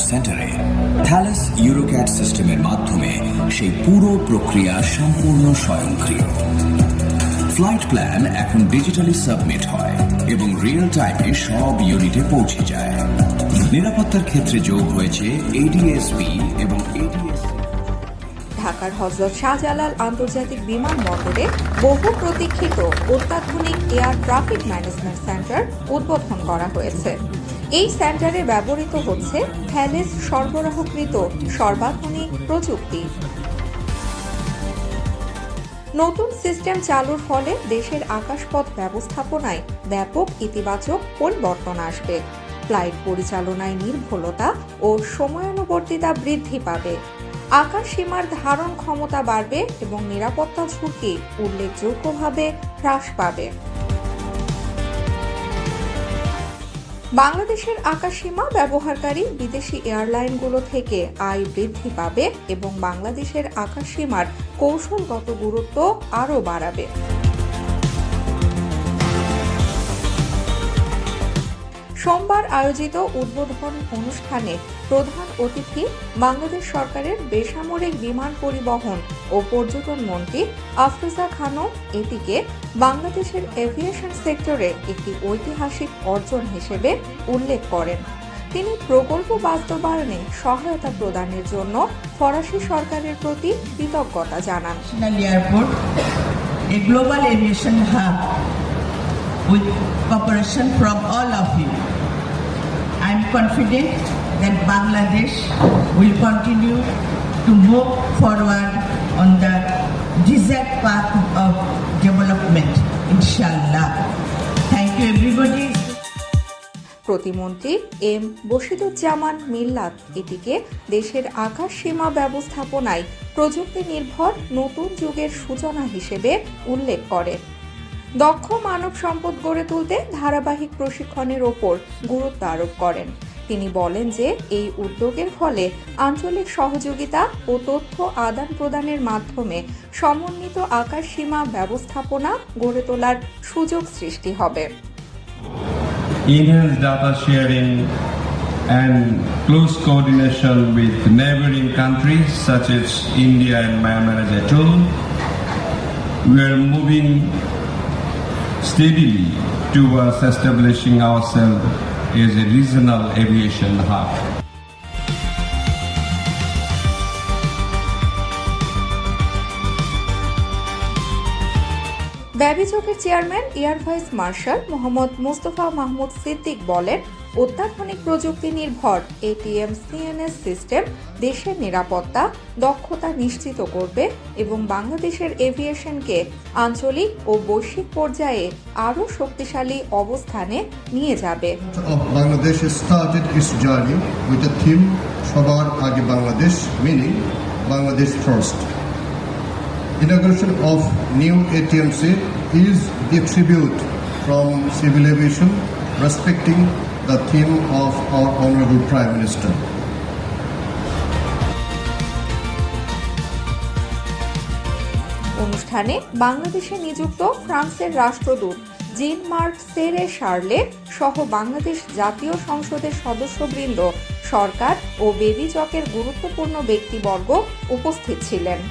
সেন্টারে থ্যালাস ইউরোক্যাট সিস্টেমের মাধ্যমে সেই পুরো প্রক্রিয়া সম্পূর্ণ স্বয়ংক্রিয়। ফ্লাইট প্ল্যান এখন ডিজিটালি সাবমিট হয় এবং রিয়েল টাইমে সব ইউনিটে পৌঁছে যায়। নিরাপত্তার ক্ষেত্রে যোগ হয়েছে এডিএসপি এবং ঢাকার হযরত শাহজালাল আন্তর্জাতিক বিমানবন্দরে বহু প্রতীক্ষিত অত্যাধুনিক এয়ার ট্রাফিক ম্যানেজমেন্ট সেন্টার উদ্বোধন করা হয়েছে। এই সেন্টারে ব্যবহৃত হচ্ছে থ্যালেস সরবরাহকৃত সর্বাধুনিক প্রযুক্তি। নতুন সিস্টেম চালুর ফলে দেশের আকাশপথ ব্যবস্থাপনায় ব্যাপক ইতিবাচক পরিবর্তন আসবে। ফ্লাইট পরিচালনায় নির্ভুলতা ও সময়ানুবর্তিতা বৃদ্ধি পাবে। আকাশ সীমার ধারণ ক্ষমতা বাড়বে এবং নিরাপত্তা ঝুঁকি উল্লেখযোগ্যভাবে হ্রাস পাবে। বাংলাদেশের আকাশসীমা ব্যবহারকারী বিদেশি এয়ারলাইনগুলো থেকে আয় বৃদ্ধি পাবে এবং বাংলাদেশের আকাশসীমার কৌশলগত গুরুত্ব আরও বাড়াবে। সোমবার আয়োজিত উদ্বোধন অনুষ্ঠানে প্রধান অতিথি বাংলাদেশ সরকারের বেসামরিক বিমান পরিবহন ও পর্যটন মন্ত্রী আফরোজা খানম এটিকে বাংলাদেশের এভিয়েশন সেক্টরে একটি ঐতিহাসিক অর্জন হিসেবে উল্লেখ করেন। তিনি প্রকল্প বাস্তবায়নে সহায়তা প্রদানের জন্য ফরাসি সরকারের প্রতি কৃতজ্ঞতা জানান। Global aviation hub with cooperation from all of you. I am confident that Bangladesh will continue to move forward on the desired path of development, inshallah. Thank you everybody. প্রতিমন্ত্রী এম বশিদুজ্জামান মিল্লাত এটিকে দেশের আকাশ সীমা ব্যবস্থাপনায় প্রযুক্তি নির্ভর নতুন যুগের সূচনা হিসেবে উল্লেখ করেন। দক্ষ মানব সম্পদ গড়ে তুলতে ধারাবাহিক প্রশিক্ষণের ওপর গুরুত্ব আরোপ করেন। তিনি বলেন যে এই উদ্যোগের ফলে আঞ্চলিক সহযোগিতা ও তথ্য আদান প্রদানের মাধ্যমে সমন্বিত আকাশ সীমা ব্যবস্থাপনা গড়ে তোলার সুযোগ সৃষ্টি হবে। Enhanced data sharing and close coordination with neighboring countries such as India and Myanmar, as I told, we are moving steadily towards establishing ourselves as a regional aviation hub. ব্যবিচকের chairman air vice marshal Mohammad Mustafa Mahmud Siddique বলেন, অত্যাধুনিক প্রযুক্তি নির্ভর ATM CNS system দেশের নিরাপত্তা দক্ষতা নিশ্চিত করবে এবং বাংলাদেশের এভিয়েশনকে আঞ্চলিক ও বৈশ্বিক পর্যায়ে আরও শক্তিশালী অবস্থানে নিয়ে যাবে। Bangladesh started its journey with the theme সবার আগে Bangladesh, meaning Bangladesh first. Inauguration of new ATMC is the tribute from civil aviation respecting the theme of our Honorable Prime Minister. অনুষ্ঠানে বাংলাদেশে নিযুক্ত ফ্রান্সের রাষ্ট্রদূত জিন মার্ক সেরে শার্লে সহ বাংলাদেশ জাতীয় সংসদের সদস্যবৃন্দ, সরকার ও বেবিচকের গুরুত্বপূর্ণ ব্যক্তিবর্গ উপস্থিত ছিলেন।